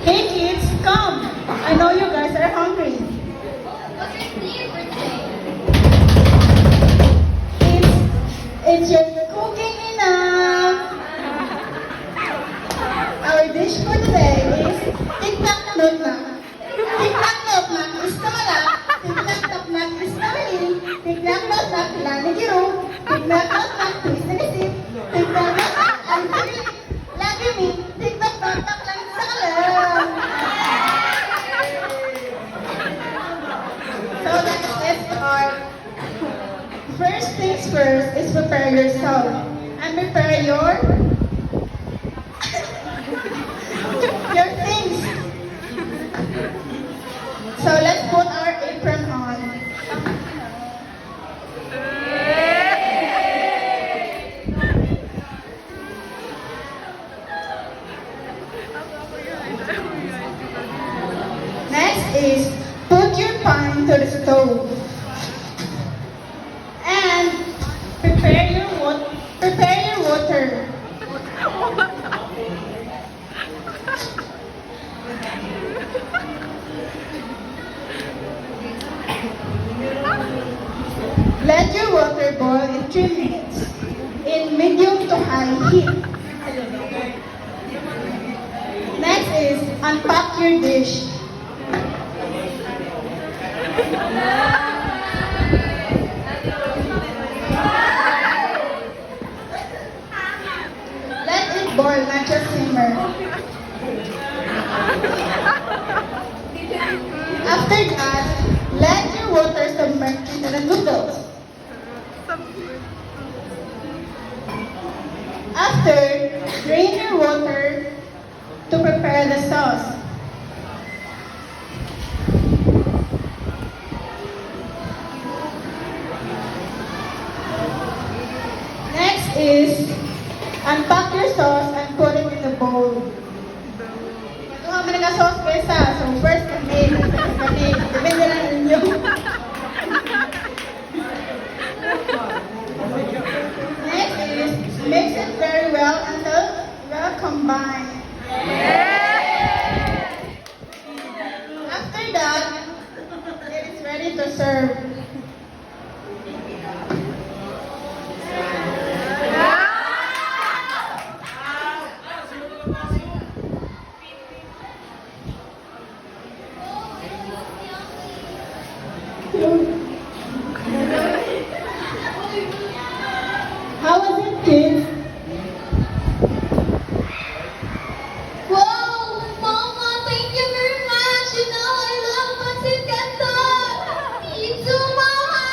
Hey kids, come! I know you guys are hungry. It's your cooking enough. Our dish for today is tiktak notnak. Tiktak notnak is kamala. Tiktak notnak is kamali. Tiktak notnak lani giru. Tiktak notnak twist na isip. Tiktak notnak ang sarili. Lagi mi. Tiktak notnak lang sa kalam. So let's start. First things first is prepare yourself and prepare your things. So let's put our apron on. Next is put your pan to the stove. And prepare your water. Let your water boil in 3 minutes in medium to high heat. Next is unpack your dish. Let it boil, not just simmer. After that, let your water submerge into the noodles. After, drain your water to prepare the sauce. Next is unpack your sauce and put it in the bowl. Ito kami nag-sauce pesa. So first kami, depende lang ninyo. Next is mix it very well until well combined. After that, it is ready to serve. How was it, kids? Wow, Mama, thank you very much. You know I love pancit canton. It's Mama.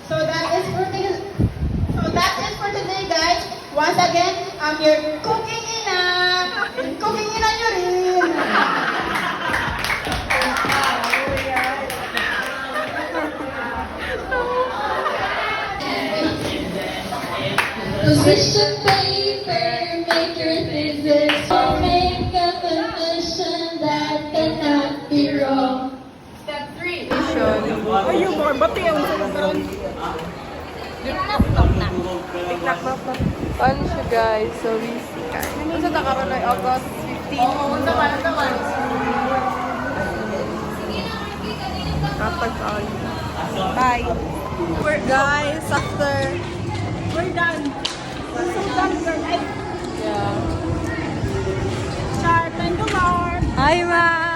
So that is for today, guys. Once again, I'm your cooking ina. Cooking ina nyo rin. Position paper, make your thesis, or make a position that cannot be wrong. Ayun, mga bati ang sumutan. Paano siya guys? So easy. Ano sa takaroon ay August 15? Oo, naman. Kapag bye. Guys, after we're done. We're so done, girl. Yeah. Char, thank you, Lord. Hi, Ma.